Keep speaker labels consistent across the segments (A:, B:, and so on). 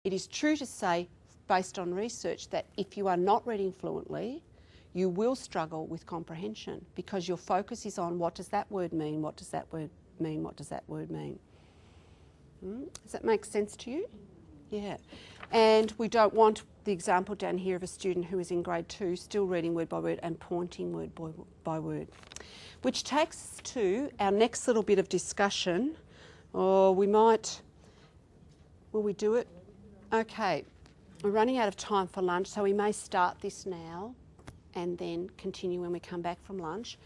A: It is true to say, based on research, that if you are not reading fluently, you will struggle with comprehension because your focus is on what does that word mean, what does that word mean, what does that word mean. Does that make sense to you? Yeah. And we don't want the example down here of a student who is in grade 2 still reading word by word and pointing word by word. Which takes us to our next little bit of discussion. Or we might, will we do it? Okay, we're running out of time for lunch, so we may start this now and then continue when we come back from lunch.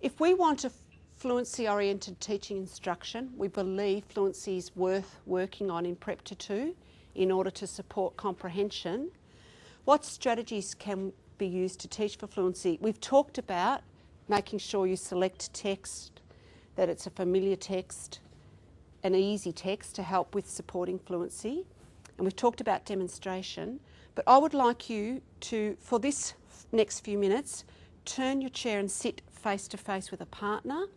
A: If we want a fluency-oriented teaching instruction, we believe fluency is worth working on in Prep to 2 in order to support comprehension. What strategies can be used to teach for fluency? We've talked about making sure you select text, that it's a familiar text, an easy text to help with supporting fluency. And we've talked about demonstration. But I would like you to, for this next few minutes, turn your chair and sit face to face with a partner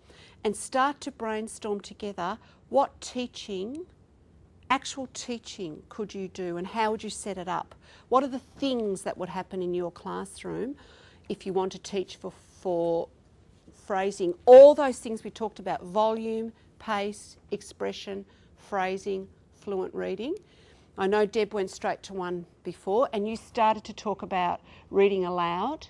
A: and start to brainstorm together what teaching, actual teaching, could you do and how would you set it up? What are the things that would happen in your classroom if you want to teach for phrasing? All those things we talked about: volume, pace, expression, phrasing, fluent reading. I know Deb went straight to one before and you started to talk about reading aloud,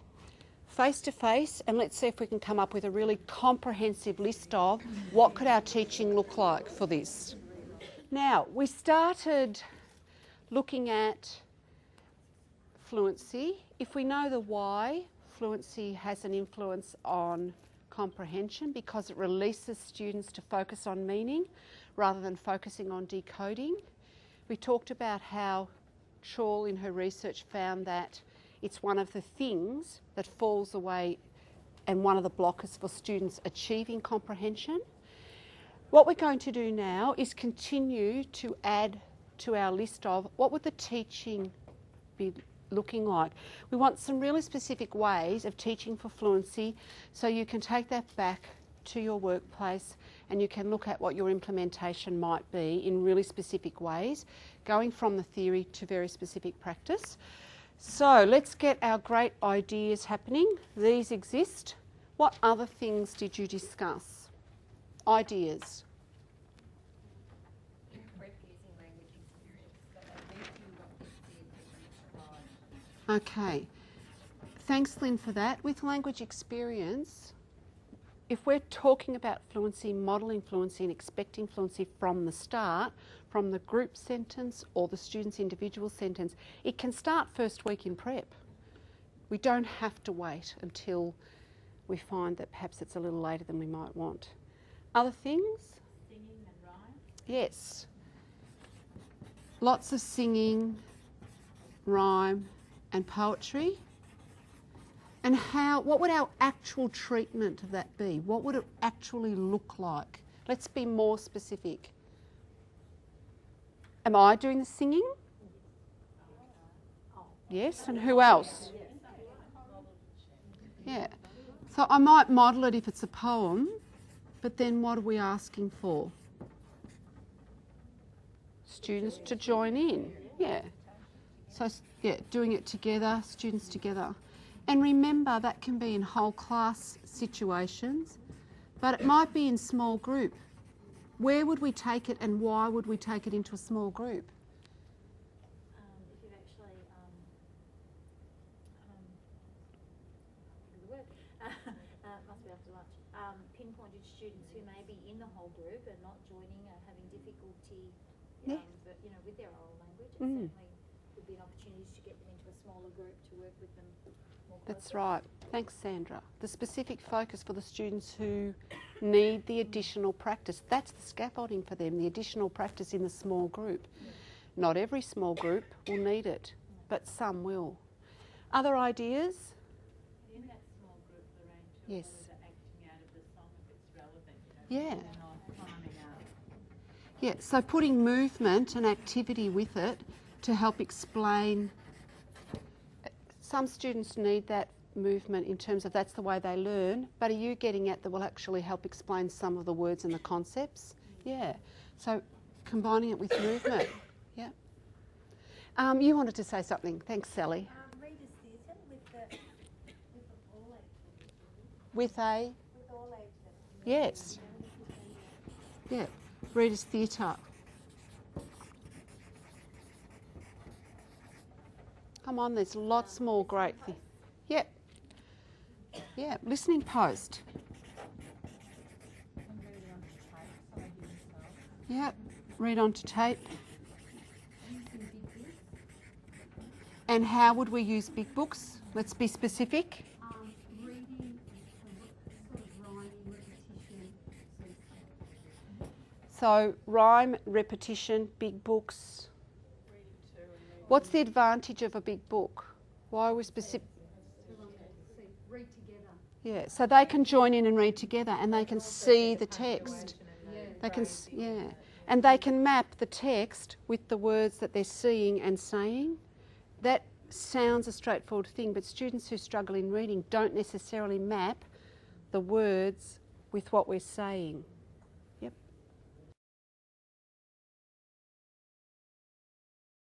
A: face to face, and let's see if we can come up with a really comprehensive list of what could our teaching look like for this. Now, we started looking at fluency. If we know the why, fluency has an influence on comprehension because it releases students to focus on meaning rather than focusing on decoding. We talked about how Chall in her research found that it's one of the things that falls away and one of the blockers for students achieving comprehension. What we're going to do now is continue to add to our list of what would the teaching be looking like. We want some really specific ways of teaching for fluency so you can take that back to your workplace and you can look at what your implementation might be in really specific ways, going from the theory to very specific practice. So let's get our great ideas happening. These exist. What other things did you discuss? Ideas. Okay. Thanks, Lynn, for that. With language experience, if we're talking about fluency, modelling fluency and expecting fluency from the start, from the group sentence or the student's individual sentence, it can start first week in prep. We don't have to wait until we find that perhaps it's a little later than we might want. Other things?
B: Singing and rhyme?
A: Yes. Lots of singing, rhyme and poetry. And what would our actual treatment of that be? What would it actually look like? Let's be more specific. Am I doing the singing? Yes, and who else? Yeah. So I might model it if it's a poem, but then what are we asking for? Students to join in. Yeah. So, yeah, doing it together, students together. And remember, that can be in whole class situations, but it might be in small group. Where would we take it and why would we take it into a small group?
B: If you've actually, must be after lunch, pinpointed students who may be in the whole group and not joining or having difficulty but, with their oral language, it certainly would be an opportunity to get them into a smaller group to work with them more closely.
A: That's right. Thanks, Sandra. The specific focus for the students who need the additional practice. That's the scaffolding for them, the additional practice in the small group. Not every small group will need it, but some will. Other ideas?
B: In that small group, Lorraine,
A: yes.
B: Acting out of the song if it's relevant.
A: Yeah.
B: Not climbing up.
A: Yeah, so putting movement and activity with it to help explain. Some students need that movement in terms of that's the way they learn, but are you getting at that will actually help explain some of the words and the concepts? Yeah. So combining it with movement. Yeah. You wanted to say something. Thanks, Sally.
C: Readers' theatre with all age levels.
A: With a?
C: With all age levels.
A: Yes. Yeah. Readers' theatre. Come on, there's lots more great things. Yep. Yeah, listening post. Yep, read onto tape. And how would we use big books? Let's be specific.
C: Reading, sort of rhyming, repetition.
A: So rhyme, repetition, big books. What's the advantage of a big book? Why are we specific?
C: Read together.
A: Yeah, so they can join in and read together, and they can see the text. They can, and they can map the text with the words that they're seeing and saying. That sounds a straightforward thing, but students who struggle in reading don't necessarily map the words with what we're saying.